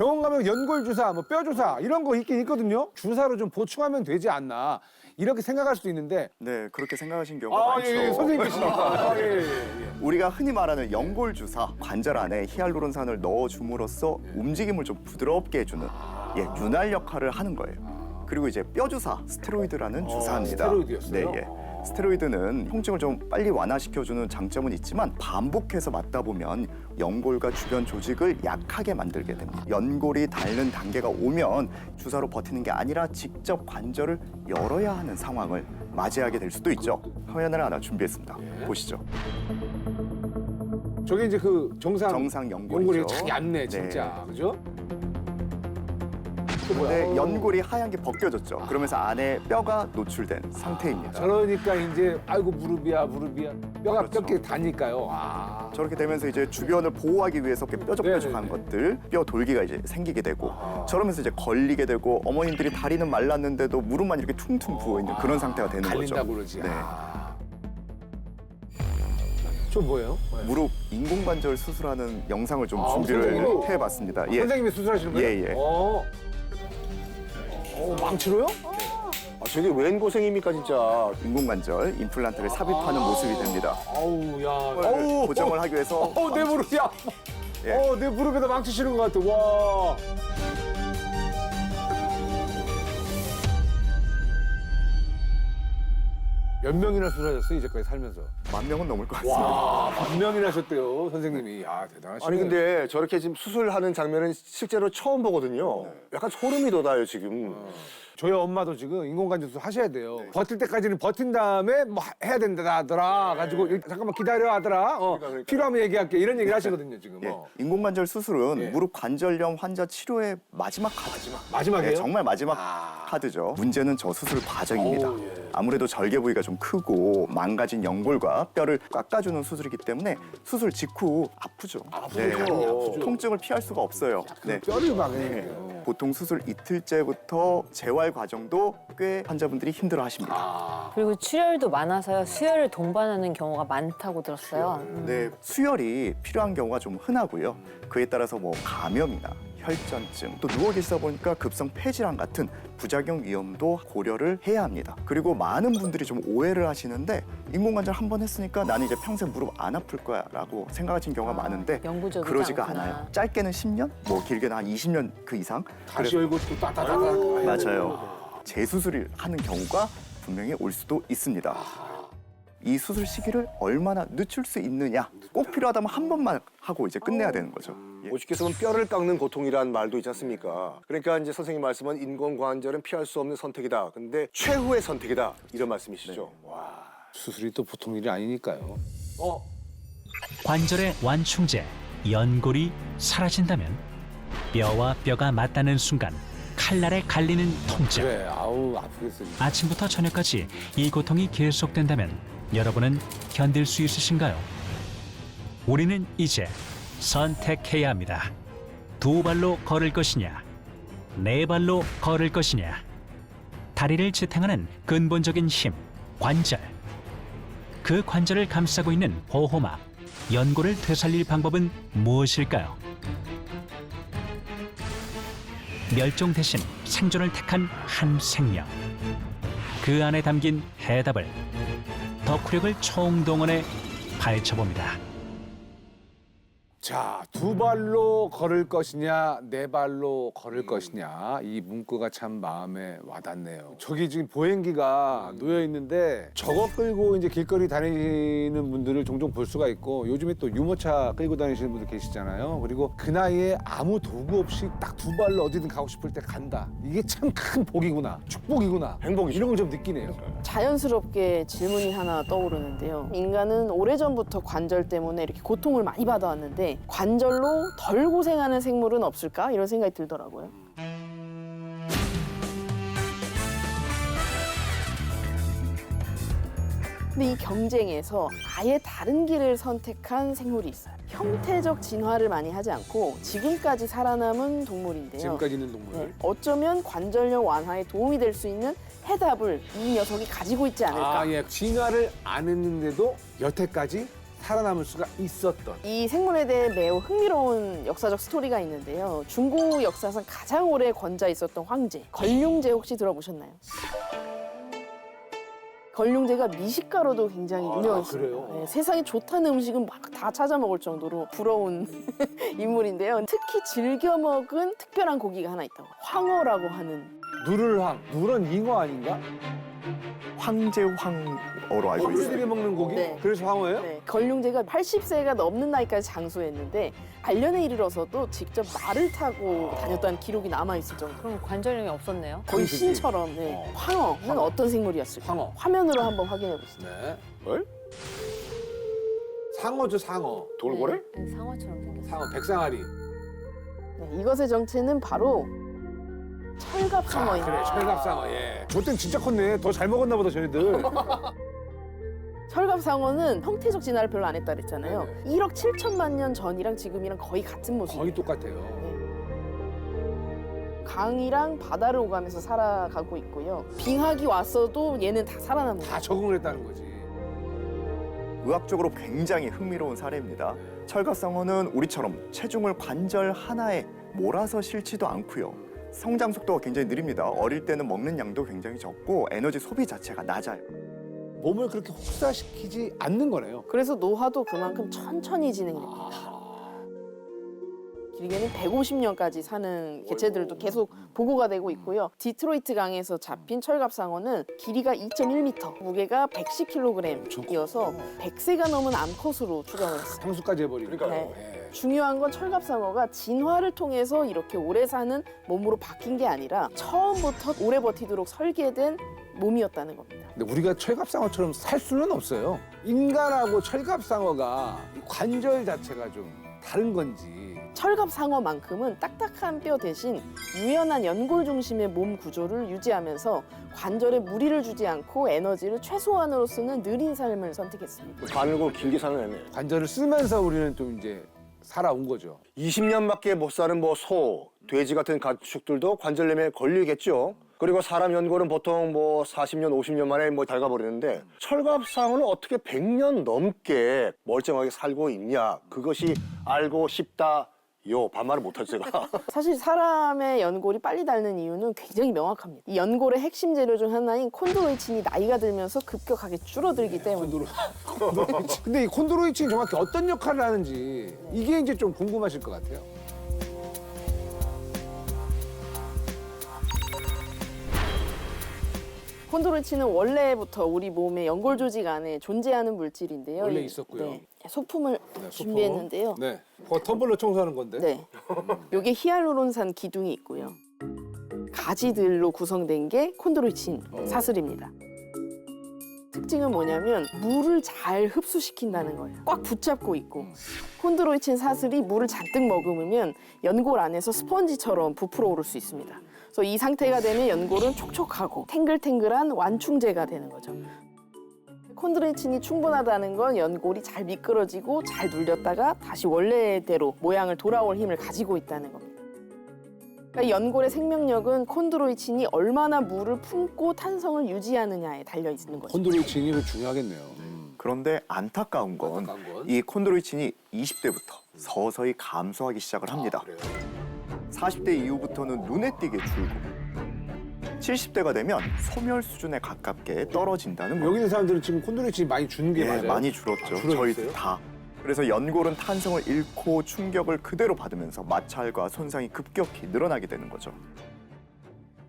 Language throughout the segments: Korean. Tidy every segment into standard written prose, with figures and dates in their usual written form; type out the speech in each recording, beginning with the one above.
병원 가면 연골 주사, 뭐 뼈 주사 이런 거 있긴 있거든요. 주사로 좀 보충하면 되지 않나 이렇게 생각할 수도 있는데. 네, 그렇게 생각하신 경우가 많죠. 예, 선생님 계시니까. 예. 우리가 흔히 말하는 연골 주사, 관절 안에 히알루론산을 넣어줌으로써 움직임을 좀 부드럽게 해주는 윤활 역할을 하는 거예요. 그리고 이제 뼈 주사, 스테로이드라는 주사입니다. 스테로이드였어요? 네, 스테로이드는 통증을 좀 빨리 완화시켜주는 장점은 있지만 반복해서 맞다 보면 연골과 주변 조직을 약하게 만들게 됩니다. 연골이 닳는 단계가 오면 주사로 버티는 게 아니라 직접 관절을 열어야 하는 상황을 맞이하게 될 수도 있죠. 화면을 하나 준비했습니다. 보시죠. 저게 이제 그 정상 연골이죠. 연골이 참 얇네 진짜. 그죠? 근데 연골이 하얀 게 벗겨졌죠. 그러면서 안에 뼈가 노출된 상태입니다. 그러니까 이제 아이고 무릎이야 뼈가 그렇죠. 뼈끼리 다니까요. 저렇게 되면서 이제 주변을 보호하기 위해서 이렇게 뾰족뾰족한 것들, 뼈 돌기가 이제 생기게 되고, 저러면서 이제 걸리게 되고, 어머님들이 다리는 말랐는데도 무릎만 이렇게 퉁퉁 부어 있는 그런 상태가 되는 거죠. 갈린다고 그러지. 네. 저 뭐예요? 무릎 인공관절 수술하는 영상을 좀 선생님이? 준비를 해봤습니다. 예. 선생님이 수술하시는 거예요? 예, 예. 망치로요? 아, 저게 웬 고생입니까 진짜. 인공관절 임플란트를 삽입하는 모습이 됩니다. 아우 야. 아우, 고정을 하기 위해서 내 무릎이 아파. 예. 내 무릎에다 망치 치는 것 같아. 와. 몇 명이나 수술하셨어요 이제까지 살면서? 10,000명은 넘을 것 같습니다. 와, 몇 명이나 하셨대요 선생님이. 야 대단하시네. 아니 근데 저렇게 지금 수술하는 장면은 실제로 처음 보거든요. 약간 소름이 돋아요 지금. 저희 엄마도 지금 인공관절 수술 하셔야 돼요. 버틸 때까지는 버틴 다음에 뭐 해야 된다 하더라. 가지고 잠깐만 기다려 하더라. 그러니까. 필요하면 얘기할게. 이런 얘기를 하시거든요 지금. 예. 인공관절 수술은 예. 무릎 관절염 환자 치료의 마지막 카드. 마지막이에요? 네, 정말 마지막 카드죠. 문제는 저 수술 과정입니다. 아무래도 절개 부위가 좀 크고 망가진 연골과 뼈를 깎아주는 수술이기 때문에 수술 직후 아프죠. 아프죠. 통증을 피할 수가 없어요. 네. 뼈를 막아요. 보통 수술 이틀째부터 재활 과정도 꽤 환자분들이 힘들어하십니다. 그리고 출혈도 많아서요. 수혈을 동반하는 경우가 많다고 들었어요. 네, 수혈이 필요한 경우가 좀 흔하고요. 그에 따라서 뭐 감염이나 혈전증, 또 누워 계시다 보니까 급성 폐질환 같은 부작용 위험도 고려를 해야 합니다. 그리고 많은 분들이 좀 오해를 하시는데 인공관절 한 번 했으니까 나는 이제 평생 무릎 안 아플 거야 라고 생각하신 경우가 많은데 영구적이지 그러지가 않구나. 않아요. 짧게는 10년, 뭐 길게는 한 20년 그 이상. 다시 열고 또 따따따따. 맞아요. 재수술을 하는 경우가 분명히 올 수도 있습니다. 이 수술 시기를 얼마나 늦출 수 있느냐, 꼭 필요하다면 한 번만 하고 이제 끝내야 되는 거죠. 예. 오죽해서 뼈를 깎는 고통이란 말도 있지 않습니까? 그러니까 이제 선생님 말씀은 인공관절은 피할 수 없는 선택이다. 근데 최후의 선택이다. 이런 말씀이시죠. 수술이 또 보통 일이 아니니까요. 관절의 완충제 연골이 사라진다면 뼈와 뼈가 맞닿는 순간 칼날에 갈리는 통증. 그래, 아우 아프겠어. 진짜. 아침부터 저녁까지 이 고통이 계속된다면 여러분은 견딜 수 있으신가요? 우리는 이제 선택해야 합니다. 두 발로 걸을 것이냐, 네 발로 걸을 것이냐. 다리를 지탱하는 근본적인 힘, 관절. 그 관절을 감싸고 있는 보호막, 연골을 되살릴 방법은 무엇일까요? 멸종 대신 생존을 택한 한 생명. 그 안에 담긴 해답을 덕후력을 총동원해 파헤쳐봅니다. 자, 두 발로 걸을 것이냐, 네 발로 걸을 것이냐. 이 문구가 참 마음에 와닿네요. 저기 지금 보행기가 놓여 있는데 저거 끌고 이제 길거리 다니는 분들을 종종 볼 수가 있고 요즘에 또 유모차 끌고 다니시는 분들 계시잖아요. 그리고 그 나이에 아무 도구 없이 딱 두 발로 어디든 가고 싶을 때 간다. 이게 참 큰 복이구나. 축복이구나. 행복이죠. 이런 걸 좀 느끼네요. 자연스럽게 질문이 하나 떠오르는데요. 인간은 오래전부터 관절 때문에 이렇게 고통을 많이 받아왔는데 관절로 덜 고생하는 생물은 없을까? 이런 생각이 들더라고요. 근데 이 경쟁에서 아예 다른 길을 선택한 생물이 있어요. 형태적 진화를 많이 하지 않고 지금까지 살아남은 동물인데요. 지금까지 있는 동물. 네, 어쩌면 관절염 완화에 도움이 될 수 있는 해답을 이 녀석이 가지고 있지 않을까. 아, 예. 진화를 안 했는데도 여태까지 살아남을 수가 있었던. 이 생물에 대해 매우 흥미로운 역사적 스토리가 있는데요. 중국 역사상 가장 오래 권좌 있었던 황제 걸륭제 혹시 들어보셨나요? 걸륭제가 미식가로도 굉장히 유명했습니다. 그래요? 네, 세상에 좋다는 음식은 막 다 찾아 먹을 정도로 부러운 인물인데요. 특히 즐겨 먹은 특별한 고기가 하나 있다고. 황어라고 하는. 누를황. 누런 잉어 아닌가? 황제 황어로 알고 어른들이 있어요. 먹는 고기? 네. 그래서 황어예요? 네, 걸륭제가 80세가 넘는 나이까지 장수했는데 단련에 이르러서도 직접 말을 타고 다녔다는 기록이 남아있을 정도로 그럼 관절염이 없었네요. 거의 그지. 신처럼. 네. 황어는 어떤 생물이었을까? 황어. 화면으로 한번 확인해 보시죠. 네. 뭘? 상어죠, 상어. 돌고래? 네, 상어처럼 생겼어요. 상어, 백상아리. 네, 이것의 정체는 바로 철갑상어입니다. 그래, 철갑상어. 예. 저땐 진짜 컸네. 더 잘 먹었나 보다, 저희들. 철갑상어는 형태적 진화를 별로 안 했다 그랬잖아요. 네네. 1억 7천만 년 전이랑 지금이랑 거의 같은 모습이에요. 거의 똑같아요. 강이랑 바다를 오가면서 살아가고 있고요. 빙하기 왔어도 얘는 다 살아남은 다 거예요. 적응을 했다는 거지. 의학적으로 굉장히 흥미로운 사례입니다. 철갑상어는 우리처럼 체중을 관절 하나에 몰아서 실지도 않고요. 성장 속도가 굉장히 느립니다. 어릴 때는 먹는 양도 굉장히 적고 에너지 소비 자체가 낮아요. 몸을 그렇게 혹사시키지 않는 거네요. 그래서 노화도 그만큼 천천히 진행됩니다. 길게는 150년까지 사는 개체들도 계속 보고가 되고 있고요. 디트로이트 강에서 잡힌 철갑상어는 길이가 2.1m, 무게가 110kg이어서 100세가 넘은 암컷으로 추정을 했어요. 향수까지 해버리니까. 그러니까요. 예. 중요한 건 철갑상어가 진화를 통해서 이렇게 오래 사는 몸으로 바뀐 게 아니라 처음부터 오래 버티도록 설계된 몸이었다는 겁니다. 근데 우리가 철갑상어처럼 살 수는 없어요. 인간하고 철갑상어가 이 관절 자체가 좀 다른 건지. 철갑상어만큼은 딱딱한 뼈 대신 유연한 연골 중심의 몸 구조를 유지하면서 관절에 무리를 주지 않고 에너지를 최소한으로 쓰는 느린 삶을 선택했습니다. 가늘고 길게 사는 애네. 관절을 쓰면서 우리는 좀 이제 살아온 거죠. 20년밖에 못 사는 뭐 소, 돼지 같은 가축들도 관절염에 걸리겠죠. 그리고 사람 연골은 보통 뭐 40년, 50년 만에 뭐 닳아버리는데 철갑상어는 어떻게 100년 넘게 멀쩡하게 살고 있냐. 그것이 알고 싶다. 요 반말을 못하죠 제가. 사실 사람의 연골이 빨리 닳는 이유는 굉장히 명확합니다. 이 연골의 핵심 재료 중 하나인 콘드로이친이 나이가 들면서 급격하게 줄어들기 때문에 콘드로이친. 근데 이 콘드로이친이 정확히 어떤 역할을 하는지 이게 이제 좀 궁금하실 것 같아요. 콘드로이친은 원래부터 우리 몸의 연골 조직 안에 존재하는 물질인데요. 원래 있었고요. 네, 소품을 네, 소품. 준비했는데요. 네. 텀블러 청소하는 건데. 네. 요게 히알루론산 기둥이 있고요. 가지들로 구성된 게 콘드로이친 사슬입니다. 특징은 뭐냐면 물을 잘 흡수시킨다는 거예요. 꽉 붙잡고 있고 콘드로이친 사슬이 물을 잔뜩 머금으면 연골 안에서 스펀지처럼 부풀어 오를 수 있습니다. 그래서 이 상태가 되면 연골은 촉촉하고 탱글탱글한 완충제가 되는 거죠. 콘드로이친이 충분하다는 건 연골이 잘 미끄러지고 잘 눌렸다가 다시 원래대로 모양을 돌아올 힘을 가지고 있다는 겁니다. 그러니까 연골의 생명력은 콘드로이친이 얼마나 물을 품고 탄성을 유지하느냐에 달려 있는 거죠. 콘드로이친이 그 중요하겠네요. 그런데 안타까운 건 안타까운 건? 이 콘드로이친이 20대부터 서서히 감소하기 시작을 합니다. 그래요? 40대 이후부터는 눈에 띄게 줄고 70대가 되면 소멸 수준에 가깝게 떨어진다는 여기 거예요. 있는 사람들은 지금 콘드로이친이 많이 주는 게 예, 맞아요? 많이 줄었죠. 줄어있어요? 저희 다. 그래서 연골은 탄성을 잃고 충격을 그대로 받으면서 마찰과 손상이 급격히 늘어나게 되는 거죠.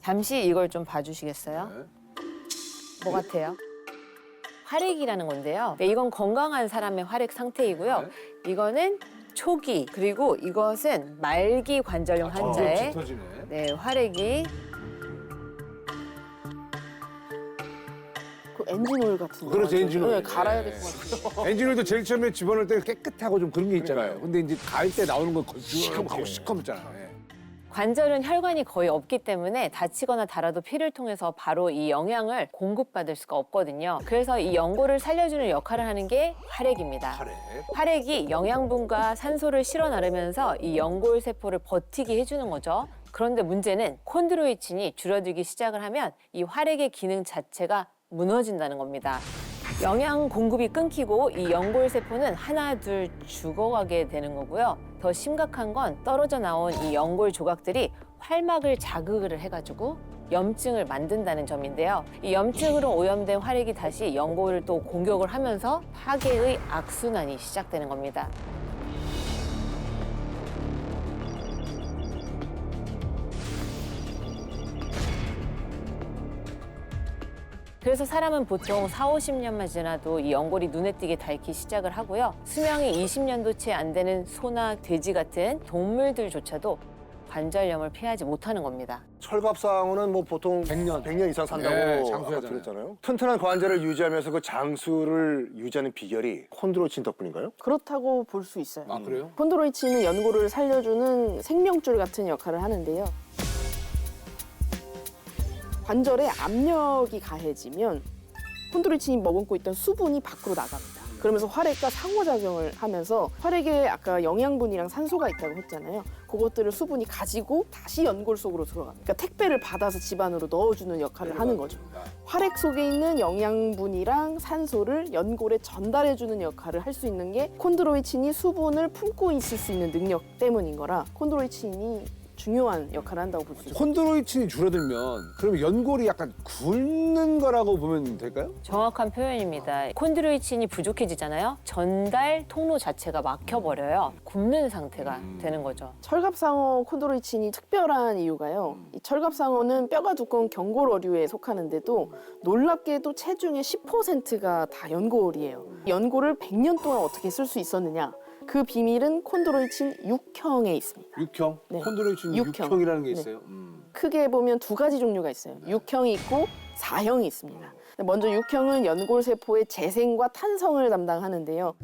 잠시 이걸 좀 봐주시겠어요? 네. 뭐 같아요? 활액이라는 건데요. 네, 이건 건강한 사람의 활액 상태이고요. 이거는 초기, 그리고 이것은 말기 관절염 환자의 짙어지네. 네, 활액이 그 엔진 오일 같은 거. 그렇죠, 엔진 오일. 네, 갈아야 될 것 같아요. 엔진오일도 제일 처음에 집어넣을 때 깨끗하고 좀 그런 게 있잖아요. 그러니까요. 근데 이제 갈 때 나오는 건 시커멓고 시커멓잖아요. 예. 관절은 혈관이 거의 없기 때문에 다치거나 닳아도 피를 통해서 바로 이 영양을 공급받을 수가 없거든요. 그래서 이 연골을 살려주는 역할을 하는 게 활액입니다. 카레. 활액이 영양분과 산소를 실어 나르면서 이 연골 세포를 버티게 해주는 거죠. 그런데 문제는 콘드로이친이 줄어들기 시작을 하면 이 활액의 기능 자체가 무너진다는 겁니다. 영양 공급이 끊기고 이 연골 세포는 하나 둘 죽어가게 되는 거고요. 더 심각한 건 떨어져 나온 이 연골 조각들이 활막을 자극을 해가지고 염증을 만든다는 점인데요. 이 염증으로 오염된 활액이 다시 연골을 또 공격을 하면서 파괴의 악순환이 시작되는 겁니다. 그래서 사람은 보통 4, 50년만 지나도 이 연골이 눈에 띄게 닳기 시작을 하고요. 수명이 20년도 채 안 되는 소나 돼지 같은 동물들조차도 관절염을 피하지 못하는 겁니다. 철갑상어는 뭐 보통 100년 이상 산다고 네, 아까 장수하잖아요. 들었잖아요. 튼튼한 관절을 유지하면서 그 장수를 유지하는 비결이 콘드로이친 덕분인가요? 그렇다고 볼 수 있어요. 아 그래요? 콘드로이친은 연골을 살려주는 생명줄 같은 역할을 하는데요. 관절에 압력이 가해지면 콘드로이친이 머금고 있던 수분이 밖으로 나갑니다. 그러면서 활액과 상호작용을 하면서 활액에 아까 영양분이랑 산소가 있다고 했잖아요. 그것들을 수분이 가지고 다시 연골 속으로 들어갑니다. 그러니까 택배를 받아서 집안으로 넣어주는 역할을 하는 거죠. 활액 속에 있는 영양분이랑 산소를 연골에 전달해주는 역할을 할 수 있는 게 콘드로이친이 수분을 품고 있을 수 있는 능력 때문인 거라 콘드로이친이 중요한 역할을 한다고 볼 수 있어요. 콘드로이친이 줄어들면 그럼 연골이 약간 굵는 거라고 보면 될까요? 정확한 표현입니다. 콘드로이친이 부족해지잖아요. 전달 통로 자체가 막혀버려요. 굽는 상태가 되는 거죠. 철갑상어 콘드로이친이 특별한 이유가요. 이 철갑상어는 뼈가 두꺼운 경골어류에 속하는데도 놀랍게도 체중의 10%가 다 연골이에요. 연골을 100년 동안 어떻게 쓸 수 있었느냐? 그 비밀은 콘드로이친 6형에 있습니다. 6형? 네. 콘드로이친 6형. 6형이라는 게 네. 있어요? 크게 보면 두 가지 종류가 있어요. 6형이 있고 4형이 있습니다. 먼저 6형은 연골 세포의 재생과 탄성을 담당하는데요.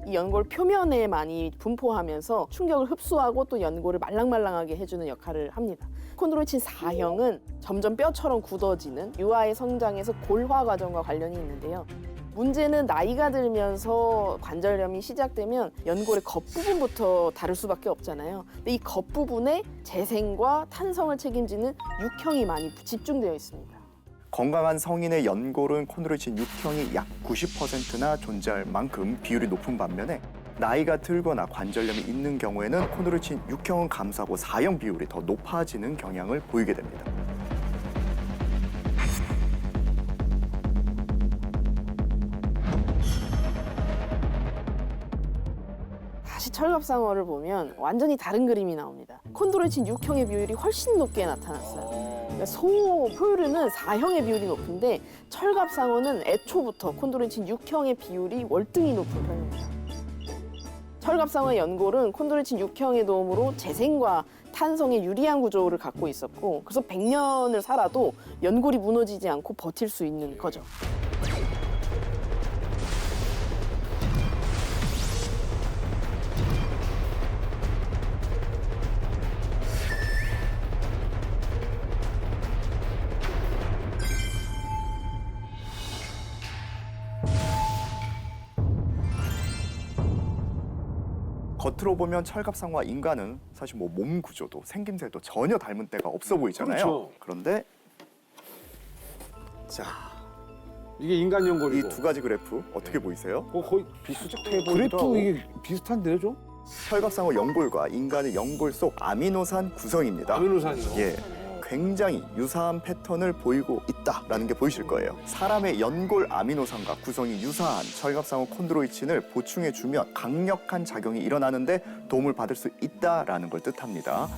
이 연골 표면에 많이 분포하면서 충격을 흡수하고 또 연골을 말랑말랑하게 해주는 역할을 합니다. 콘드로이친 4형은 점점 뼈처럼 굳어지는 유아의 성장에서 골화 과정과 관련이 있는데요. 문제는 나이가 들면서 관절염이 시작되면 연골의 겉부분부터 다를 수밖에 없잖아요. 근데 이 겉부분에 재생과 탄성을 책임지는 6형이 많이 집중되어 있습니다. 건강한 성인의 연골은 콘드로이친 6형이 약 90%나 존재할 만큼 비율이 높은 반면에 나이가 들거나 관절염이 있는 경우에는 콘드로이친 6형은 감소하고 4형 비율이 더 높아지는 경향을 보이게 됩니다. 다시 철갑상어를 보면 완전히 다른 그림이 나옵니다. 콘드로이친 6형의 비율이 훨씬 높게 나타났어요. 그러니까 소 포유류는 4형의 비율이 높은데 철갑상어는 애초부터 콘드로이친 6형의 비율이 월등히 높은 편입니다. 철갑상어의 연골은 콘드로이친 6형의 도움으로 재생과 탄성에 유리한 구조를 갖고 있었고 그래서 100년을 살아도 연골이 무너지지 않고 버틸 수 있는 거죠. 겉으로 보면 철갑상어와 인간은 사실 뭐 몸 구조도 생김새도 전혀 닮은 데가 없어 보이잖아요. 그렇죠. 그런데 자, 이게 인간 이 연골이고. 두 가지 그래프 어떻게 보이세요? 거의 비슷해 보이기도 그래프 하고. 이게 비슷한데요, 좀? 철갑상어 연골과 인간의 연골 속 아미노산 구성입니다. 아미노산이요. 예, 굉장히 유사한 패턴을 보이고 있다라는 게 보이실 거예요. 사람의 연골 아미노산과 구성이 유사한 철갑상어 콘드로이친을 보충해주면 강력한 작용이 일어나는데 도움을 받을 수 있다라는 걸 뜻합니다.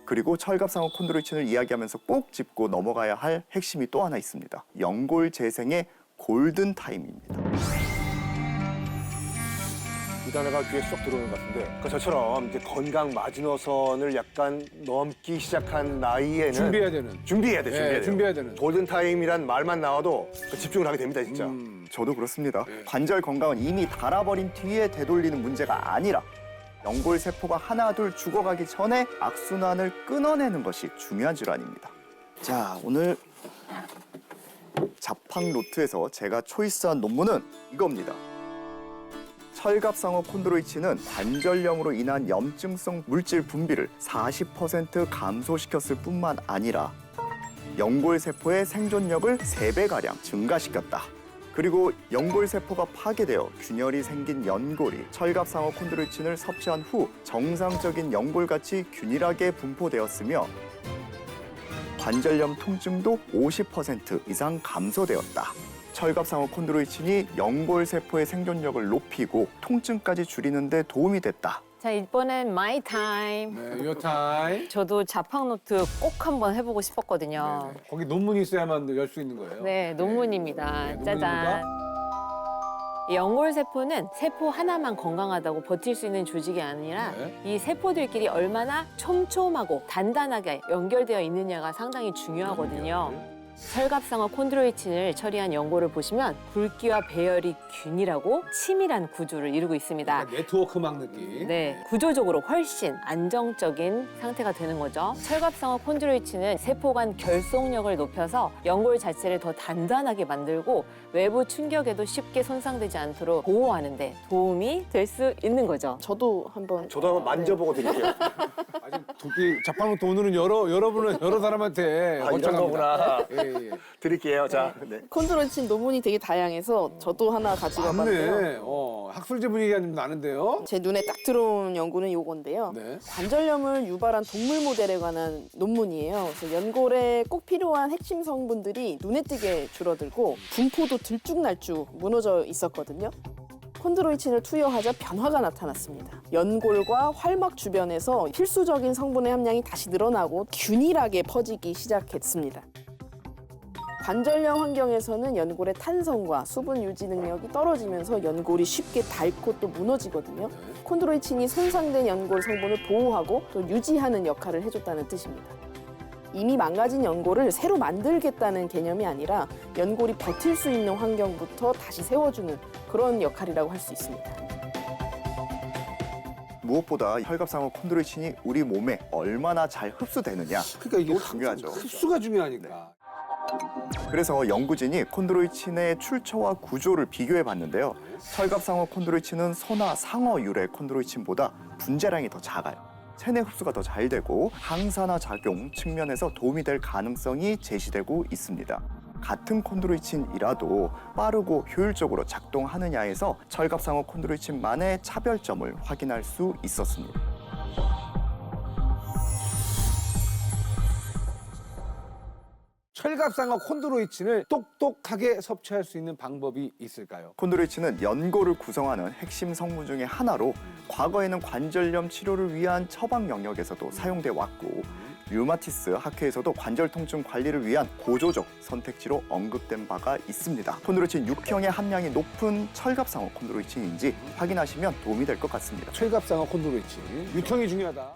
그리고 철갑상어 콘드로이친을 이야기하면서 꼭 짚고 넘어가야 할 핵심이 또 하나 있습니다. 연골 재생의 골든 타임입니다. 이 단어가 귀에 쏙 들어오는 것 같은데 그러니까 저처럼 이제 건강 마지노선을 약간 넘기 시작한 나이에는 준비해야 되는. 준비해야 돼. 네, 준비해야 되는. 골든 타임이란 말만 나와도 집중을 하게 됩니다, 진짜. 저도 그렇습니다. 관절 건강은 이미 닳아버린 뒤에 되돌리는 문제가 아니라 연골 세포가 하나 둘 죽어가기 전에 악순환을 끊어내는 것이 중요한 질환입니다. 자, 오늘 자팡 노트에서 제가 초이스한 논문은 이겁니다. 철갑상어 콘드로이친은 관절염으로 인한 염증성 물질 분비를 40% 감소시켰을 뿐만 아니라 연골 세포의 생존력을 3배가량 증가시켰다. 그리고 연골세포가 파괴되어 균열이 생긴 연골이 철갑상어 콘드로이친을 섭취한 후 정상적인 연골같이 균일하게 분포되었으며 관절염 통증도 50% 이상 감소되었다. 철갑상어 콘드로이친이 연골세포의 생존력을 높이고 통증까지 줄이는 데 도움이 됐다. 자, 이번엔 마이 타임. 네, 요 타임. 저도 자팡노트 꼭 한번 해보고 싶었거든요. 거기 논문이 있어야만 열 수 있는 거예요. 네, 논문입니다. 네, 짜잔. 논문입니다. 이 연골세포는 세포 하나만 건강하다고 버틸 수 있는 조직이 아니라 네. 이 세포들끼리 얼마나 촘촘하고 단단하게 연결되어 있느냐가 상당히 중요하거든요. 철갑상어 콘드로이친을 처리한 연골을 보시면 굵기와 배열이 균일하고 치밀한 구조를 이루고 있습니다. 약간 네트워크막 느낌. 네, 구조적으로 훨씬 안정적인 상태가 되는 거죠. 철갑상어 콘드로이친은 세포 간 결속력을 높여서 연골 자체를 더 단단하게 만들고 외부 충격에도 쉽게 손상되지 않도록 보호하는 데 도움이 될 수 있는 거죠. 저도 한번 저도 한번 만져보고 드릴게요. 아직 도끼 자판부터 오늘은 여러 사람한테 아, 이런 거창합니다. 거구나. 예, 예. 드릴게요. 자, 네. 콘드로이친 논문이 되게 다양해서 저도 하나 가지고 와봤는데요. 맞네. 학술지 분위기가 좀 나는데요. 제 눈에 딱 들어온 연구는 요건데요. 네. 관절염을 유발한 동물 모델에 관한 논문이에요. 그래서 연골에 꼭 필요한 핵심 성분들이 눈에 띄게 줄어들고 분포도 들쭉날쭉 무너져 있었거든요. 콘드로이친을 투여하자 변화가 나타났습니다. 연골과 활막 주변에서 필수적인 성분의 함량이 다시 늘어나고 균일하게 퍼지기 시작했습니다. 관절염 환경에서는 연골의 탄성과 수분 유지 능력이 떨어지면서 연골이 쉽게 닳고 또 무너지거든요. 콘드로이친이 손상된 연골 성분을 보호하고 또 유지하는 역할을 해줬다는 뜻입니다. 이미 망가진 연골을 새로 만들겠다는 개념이 아니라 연골이 버틸 수 있는 환경부터 다시 세워주는 그런 역할이라고 할 수 있습니다. 무엇보다 혈갑상어 콘드로이친이 우리 몸에 얼마나 잘 흡수되느냐 그러니까 이게 중요하죠. 흡수가 중요하니까. 그래서 연구진이 콘드로이친의 출처와 구조를 비교해 봤는데요. 철갑상어 콘드로이친은 소나 상어 유래 콘드로이친보다 분자량이 더 작아요. 체내 흡수가 더 잘 되고 항산화 작용 측면에서 도움이 될 가능성이 제시되고 있습니다. 같은 콘드로이친이라도 빠르고 효율적으로 작동하느냐에서 철갑상어 콘드로이친만의 차별점을 확인할 수 있었습니다. 철갑상어 콘드로이친을 똑똑하게 섭취할 수 있는 방법이 있을까요? 콘드로이친은 연골을 구성하는 핵심 성분 중에 하나로 과거에는 관절염 치료를 위한 처방 영역에서도 사용돼 왔고 류마티스 학회에서도 관절 통증 관리를 위한 고조적 선택지로 언급된 바가 있습니다. 콘드로이친 6형의 함량이 높은 철갑상어 콘드로이친인지 확인하시면 도움이 될 것 같습니다. 철갑상어 콘드로이친. 육형이 중요하다.